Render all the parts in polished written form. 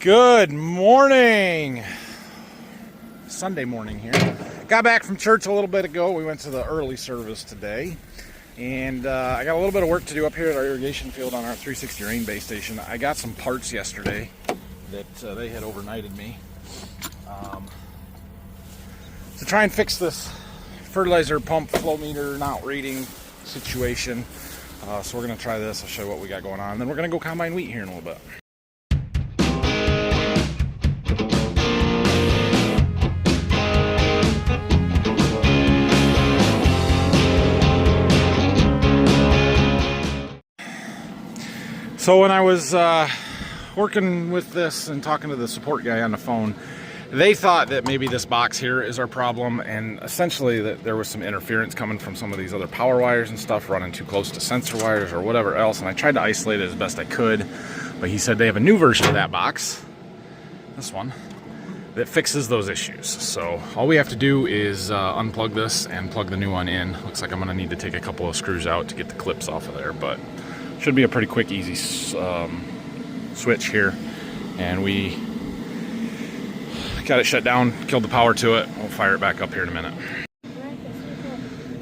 Good morning. Sunday morning here. Got back from church a little bit ago. We went to the early service today. And I got a little bit of work to do up here at our irrigation field on our 360 rain base station. I got some parts yesterday that they had overnighted me to try and fix this fertilizer pump flow meter not reading situation. So we're going to try this. I'll show you what we got going on. And then we're going to go combine wheat here in a little bit. So when I was working with this and talking to the support guy on the phone, they thought that maybe this box here is our problem, and essentially that there was some interference coming from some of these other power wires and stuff running too close to sensor wires or whatever else, and I tried to isolate it as best I could, but he said they have a new version of that box, this one, that fixes those issues. So all we have to do is unplug this and plug the new one in. Looks like I'm going to need to take a couple of screws out to get the clips off of there, but should be a pretty quick, easy switch here. And we got it shut down, killed the power to it. We'll fire it back up here in a minute.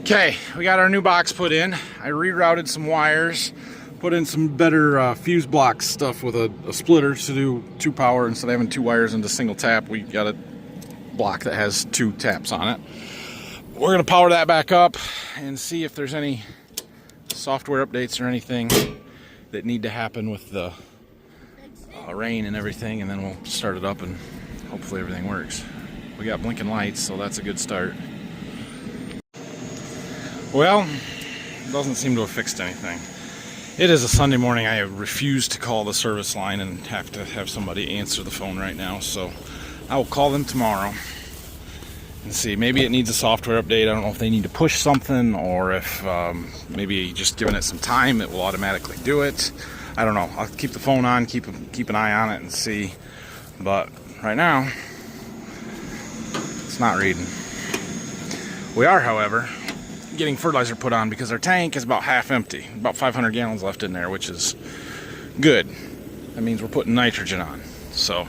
Okay, we got our new box put in. I rerouted some wires, put in some better fuse block stuff with a splitter to do 2 power. Instead of having 2 wires into single tap, we got a block that has 2 taps on it. We're gonna power that back up and see if there's any software updates or anything that need to happen with the rain and everything, and then we'll start it up and hopefully everything works. We got blinking lights, so that's a good start. Well, it doesn't seem to have fixed anything. It is a Sunday morning. I refuse to call the service line and have to have somebody answer the phone right now, so I will call them tomorrow and see. Maybe it needs a software update. I don't know if they need to push something, or if maybe just giving it some time it will automatically do it. I don't know. I'll keep the phone on, keep an eye on it and see. But right now, it's not reading. We are, however, getting fertilizer put on because our tank is about half empty. About 500 gallons left in there, which is good. That means we're putting nitrogen on. So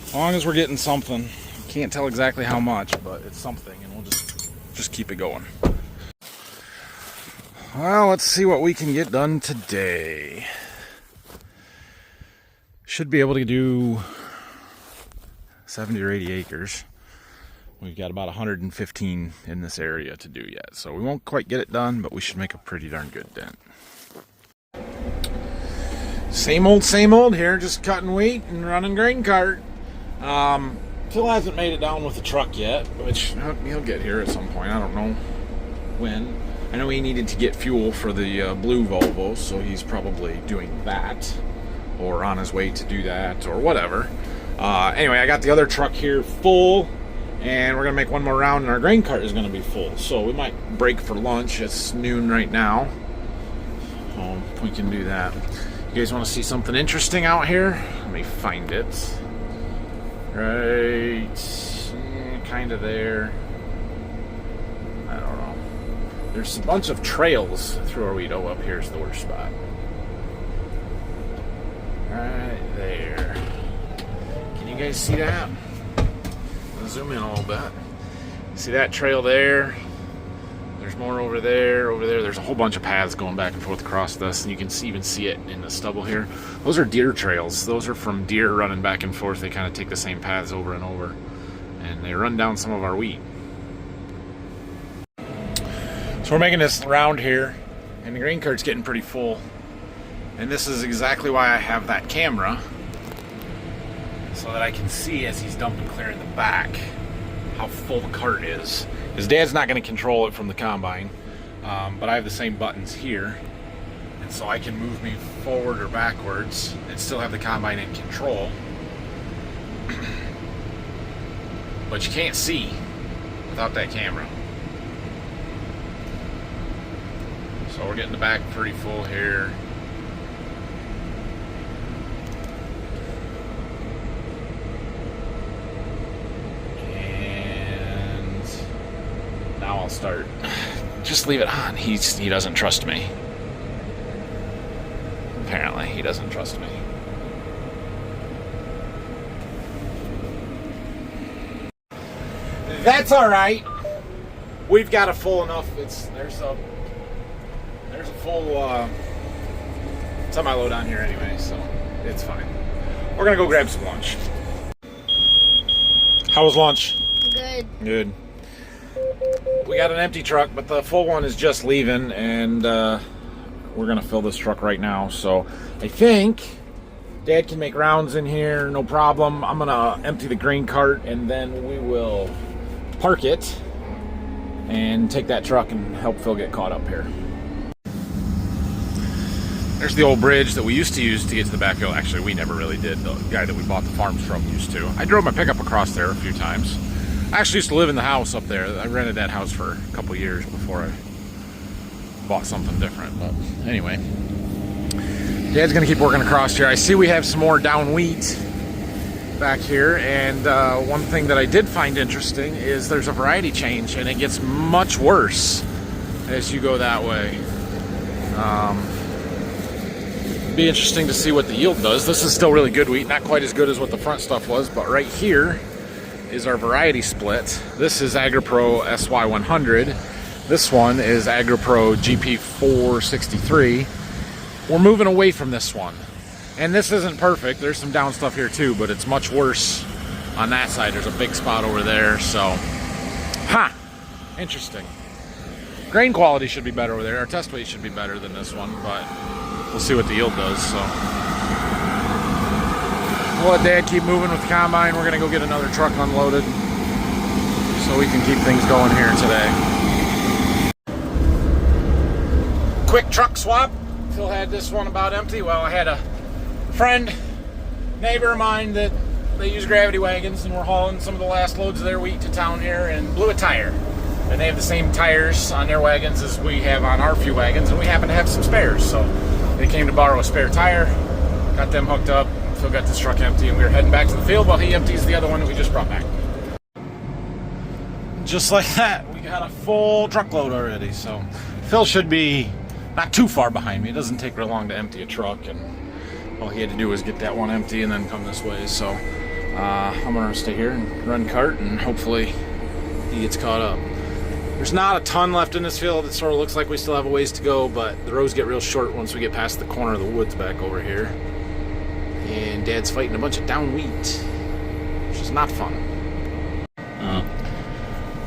as long as we're getting something, can't tell exactly how much, but it's something, and we'll just keep it going. Well, let's see what we can get done today. Should be able to do 70 or 80 acres. We've got about 115 in this area to do yet, so we won't quite get it done, but we should make a pretty darn good dent. Same old here, just cutting wheat and running grain cart. Phil hasn't made it down with the truck yet, which he'll get here at some point. I don't know when. I know he needed to get fuel for the blue Volvo, so he's probably doing that, or on his way to do that, or whatever. Anyway, I got the other truck here full, and we're going to make one more round, and our grain cart is going to be full. So we might break for lunch. It's noon right now. So we can do that. You guys want to see something interesting out here? Let me find it. Right, kind of there. I don't know. There's a bunch of trails through our wheat. Oh, up here's the worst spot. Right there. Can you guys see that? I'll zoom in a little bit. See that trail there? There's more over there, over there. There's a whole bunch of paths going back and forth across this, and you can even see it in the stubble here. Those are deer trails. Those are from deer running back and forth. They kind of take the same paths over and over, and they run down some of our wheat. So we're making this round here, and the grain cart's getting pretty full. And this is exactly why I have that camera, so that I can see as he's dumping clear in the back how full the cart is. His dad's not going to control it from the combine, but I have the same buttons here, and so I can move me forward or backwards and still have the combine in control. But you can't see without that camera. So we're getting the back pretty full here. Now I'll start. Just leave it on. He doesn't trust me. Apparently, he doesn't trust me. That's all right. We've got a full enough. There's a full semi-load on here anyway, so it's fine. We're gonna go grab some lunch. How was lunch? Good. Good. We got an empty truck, but the full one is just leaving, and we're gonna fill this truck right now. So I think Dad can make rounds in here, no problem. I'm gonna empty the grain cart, and then we will park it and take that truck and help Phil get caught up here. There's the old bridge that we used to use to get to the back hill. Actually, we never really did. The guy that we bought the farms from used to. I drove my pickup across there a few times. I actually used to live in the house up there. I rented that house for a couple years before I bought something different. But anyway, Dad's gonna keep working across here. I see we have some more down wheat back here, and one thing that I did find interesting is there's a variety change, and it gets much worse as you go that way. Be interesting to see what the yield does. This is still really good wheat, not quite as good as what the front stuff was, but right here is our variety split. This is AgriPro SY100. This one is AgriPro GP463. We're moving away from this one. And this isn't perfect. There's some down stuff here too, but it's much worse on that side. There's a big spot over there, so. Interesting. Grain quality should be better over there. Our test weight should be better than this one, but we'll see what the yield does, so. We'll let Dad keep moving with the combine. We're gonna go get another truck unloaded so we can keep things going here today. Quick truck swap. Phil had this one about empty. Well, I had a friend, neighbor of mine that they use gravity wagons, and we're hauling some of the last loads of their wheat to town here, and blew a tire. And they have the same tires on their wagons as we have on our few wagons, and we happen to have some spares, so they came to borrow a spare tire, got them hooked up. Phil got this truck empty, and we were heading back to the field while he empties the other one that we just brought back. Just like that, we got a full truckload already, so Phil should be not too far behind me. It doesn't take real long to empty a truck, and all he had to do was get that one empty and then come this way. So I'm gonna stay here and run cart, and hopefully he gets caught up. There's not a ton left in this field. It sort of looks like we still have a ways to go, but the rows get real short once we get past the corner of the woods back over here. And Dad's fighting a bunch of down wheat, which is not fun.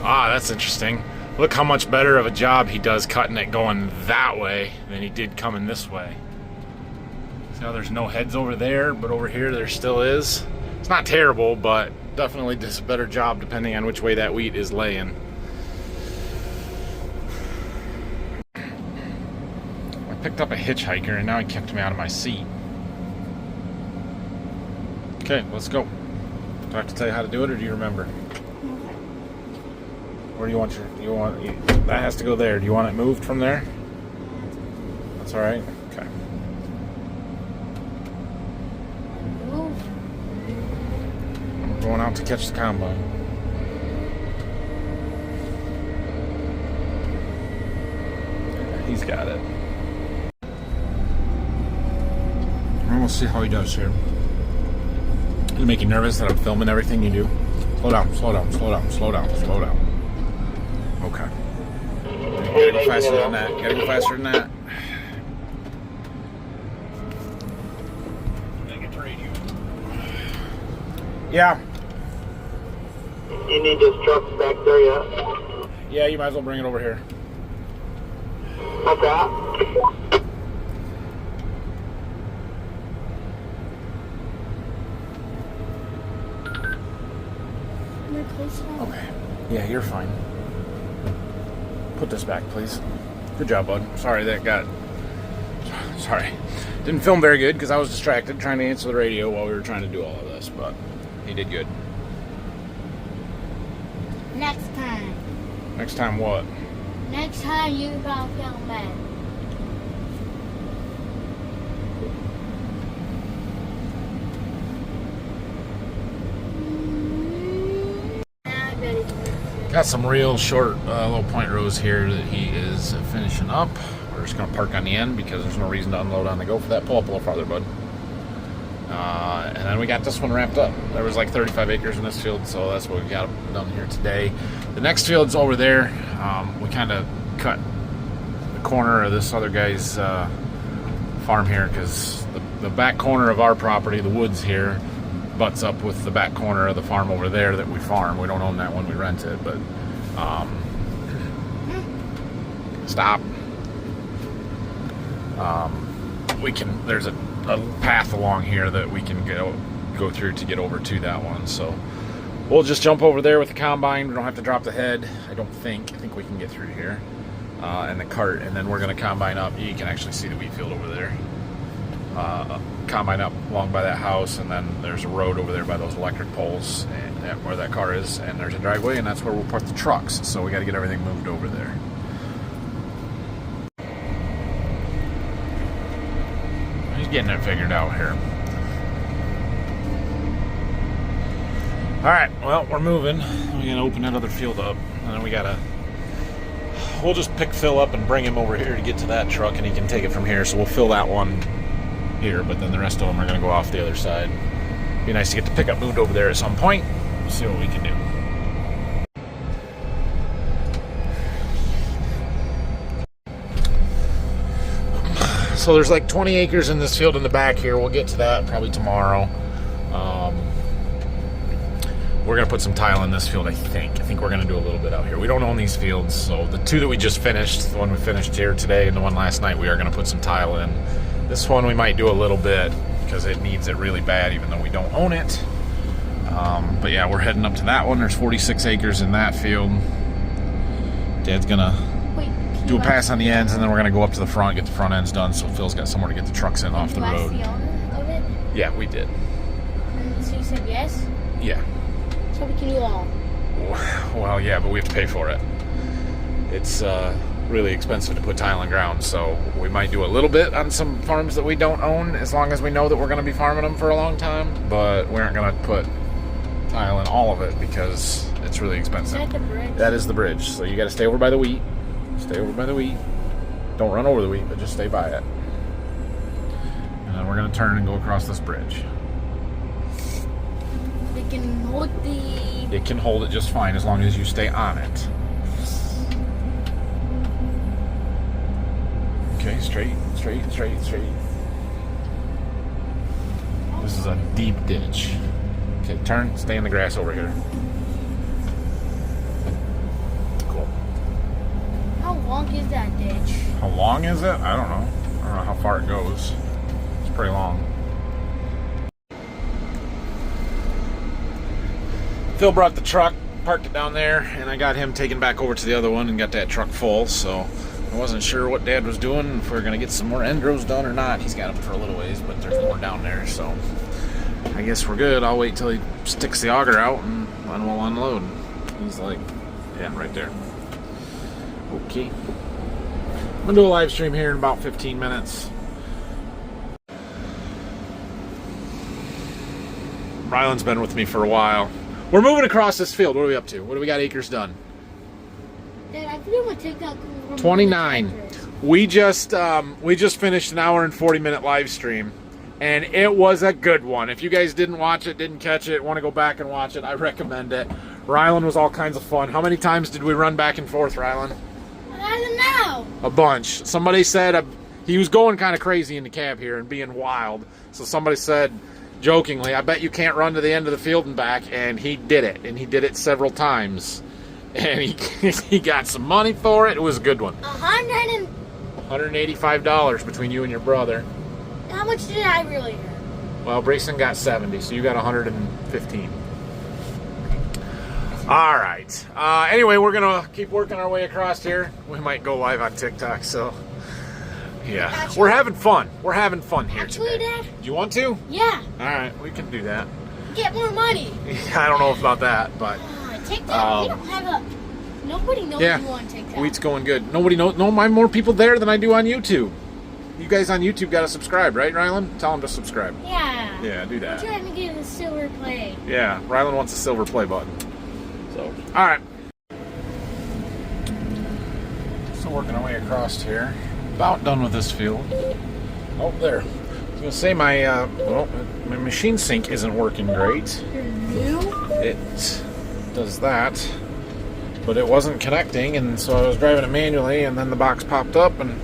That's interesting. Look how much better of a job he does cutting it going that way than he did coming this way. See how there's no heads over there, but over here there still is. It's not terrible, but definitely does a better job depending on which way that wheat is laying. I picked up a hitchhiker, and now he kicked me out of my seat. Okay, let's go. Do I have to tell you how to do it, or do you remember? Where do you want that has to go there. Do you want it moved from there? That's all right? Okay. I'm going out to catch the combine. He's got it. And we'll see how he does here. It'll make you nervous that I'm filming everything you do. Slow down, slow down, slow down, slow down, slow down. Okay. Gotta go faster than that. Gotta go faster than that. Get the radio. Yeah. You need this truck back there yet? Yeah, you might as well bring it over here. Okay. Okay. Yeah, you're fine. Put this back, please. Good job, bud. Sorry. Didn't film very good because I was distracted trying to answer the radio while we were trying to do all of this, but he did good. Next time. Next time what? Next time you gonna film that. Got some real short little point rows here that he is finishing up. We're just going to park on the end because there's no reason to unload on the go for that. Pull up a little farther, bud. And then then we got this one wrapped up. There was like 35 acres in this field, so that's what we got done here today. The next field's over there. We kind of cut the corner of this other guy's farm here because the back corner of our property, the woods here, butts up with the back corner of the farm over there that we farm. We don't own that one, we rent it, but stop. There's a path along here that we can go through to get over to that one, so we'll just jump over there with the combine. We don't have to drop the head, I think we can get through here, and the cart, and then we're going to combine up. You can actually see the wheat field over there. Combine up along by that house, and then there's a road over there by those electric poles and where that car is, and there's a driveway, and that's where we'll park the trucks, so we got to get everything moved over there. He's getting it figured out here. Alright, well, we're moving. We're gonna open that other field up, and then we'll just pick Phil up and bring him over here to get to that truck, and he can take it from here. So we'll fill that one here, but then the rest of them are going to go off the other side. Be nice to get the pickup moved over there at some point. See what we can do. So there's like 20 acres in this field in the back here. We'll get to that probably tomorrow. We're going to put some tile in this field, I think. I think we're going to do a little bit out here. We don't own these fields, so the two that we just finished, the one we finished here today and the one last night, we are going to put some tile in. This one we might do a little bit because it needs it really bad, even though we don't own it. But yeah, we're heading up to that one. There's 46 acres in that field. Dad's going to do a pass on the ends, and then we're going to go up to the front, get the front ends done, so Phil's got somewhere to get the trucks in off the road. You ask the owner of it? Yeah, we did. So you said yes? Yeah. So we can do all. Well, yeah, but we have to pay for it. It's really expensive to put tile in ground, so we might do a little bit on some farms that we don't own, as long as we know that we're going to be farming them for a long time, but we aren't going to put tile in all of it because it's really expensive. Is that the bridge? That is the bridge, so you got to stay over by the wheat. Stay over by the wheat. Don't run over the wheat, but just stay by it. And then we're going to turn and go across this bridge. It can hold It can hold it just fine as long as you stay on it. Okay, straight. This is a deep ditch. Okay, turn, stay in the grass over here. Cool. How long is that ditch? How long is it? I don't know. I don't know how far it goes. It's pretty long. Phil brought the truck, parked it down there, and I got him taken back over to the other one and got that truck full, so I wasn't sure what Dad was doing, if we were going to get some more end rows done or not. He's got them for a little ways, but there's more down there, so I guess we're good. I'll wait till he sticks the auger out, and then we'll unload. He's like, yeah, right there. Okay. I'm going to do a live stream here in about 15 minutes. Ryland's been with me for a while. We're moving across this field. What are we up to? What do we got acres done? Dad, I forget what TikTok. 29. We just finished an hour and 40-minute live stream, and it was a good one. If you guys didn't watch it, didn't catch it, want to go back and watch it, I recommend it. Ryland was all kinds of fun. How many times did we run back and forth, Ryland? I don't know. A bunch. Somebody said he was going kind of crazy in the cab here and being wild. So somebody said, jokingly, I bet you can't run to the end of the field and back, and he did it, and he did it several times, and he got some money for it. It was a good one. $185 between you and your brother. How much did I really earn? Well, Brayson got 70, so you got 115. All right. Anyway, we're gonna keep working our way across here. We might go live on TikTok, so yeah, actually, we're having fun. We're having fun here today. Dad? Do you want to? Yeah. All right, we can do that. Get more money. I don't know about that, but TikTok. We don't have a. Nobody knows you on TikTok. Wheat's going good. Nobody knows. No, I'm more people there than I do on YouTube. You guys on YouTube got to subscribe, right, Ryland? Tell them to subscribe. Yeah. Yeah, do that. I'm trying to get a silver play. Yeah, Ryland wants a silver play button. So, all right. Still working our way across here. About done with this field. Oh, there. was gonna say my my machine sync isn't working great. You're new? It does that, but it wasn't connecting, and so I was driving it manually, and then the box popped up, and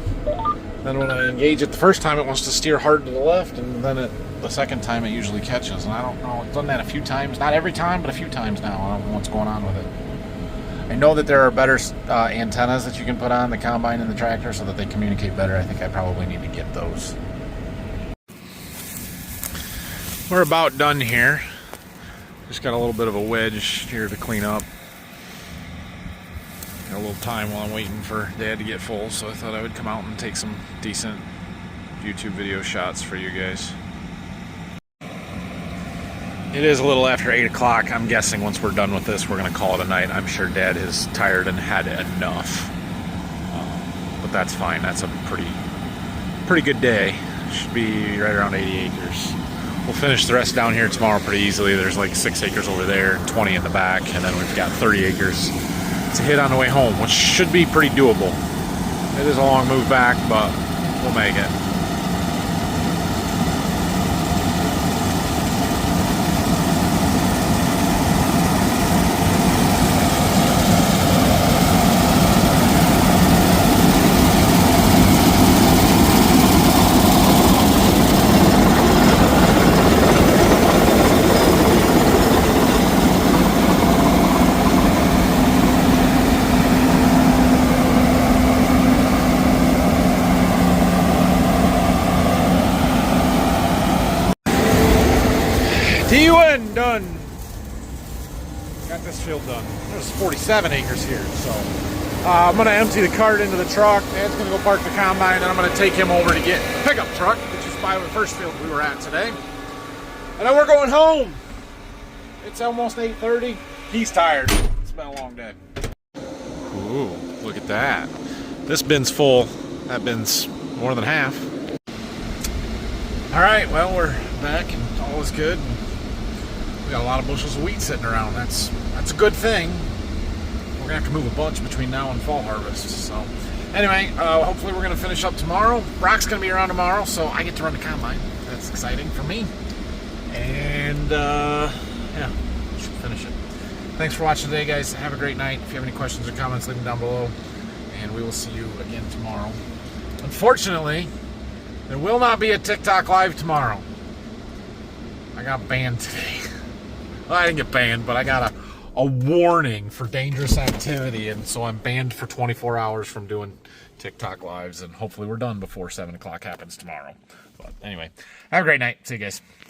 then when I engage it the first time, it wants to steer hard to the left, and then the second time it usually catches. And I don't know, it's done that a few times, not every time, but a few times now. I don't know what's going on with it. I know that there are better antennas that you can put on the combine and the tractor so that they communicate better. I think I probably need to get those. We're about done here. Just got a little bit of a wedge here to clean up. Got a little time while I'm waiting for Dad to get full, so I thought I would come out and take some decent YouTube video shots for you guys. It is a little after 8 o'clock. I'm guessing once we're done with this, we're going to call it a night. I'm sure Dad is tired and had enough. But that's fine. That's a pretty good day. Should be right around 80 acres. We'll finish the rest down here tomorrow pretty easily. There's like 6 acres over there, 20 in the back, and then we've got 30 acres to hit on the way home, which should be pretty doable. It is a long move back, but we'll make it. T-Win done. Got this field done. There's 47 acres here, so I'm gonna empty the cart into the truck. Dad's gonna go park the combine, and I'm gonna take him over to get a pickup truck, which is by the first field we were at today. And then we're going home. It's almost 8:30. He's tired. It's been a long day. Ooh, look at that. This bin's full. That bin's more than half. All right, well, we're back and all is good. We got a lot of bushels of wheat sitting around. That's a good thing. We're gonna have to move a bunch between now and fall harvest. So anyway, hopefully we're gonna finish up tomorrow. Brock's gonna be around tomorrow, so I get to run the combine. That's exciting for me. And yeah, should finish it. Thanks for watching today, guys. Have a great night. If you have any questions or comments, leave them down below, and we will see you again tomorrow. Unfortunately, there will not be a TikTok live tomorrow. I got banned today. Well, I didn't get banned, but I got a warning for dangerous activity, and so I'm banned for 24 hours from doing TikTok lives, and hopefully we're done before 7 o'clock happens tomorrow. But anyway, have a great night. See you guys.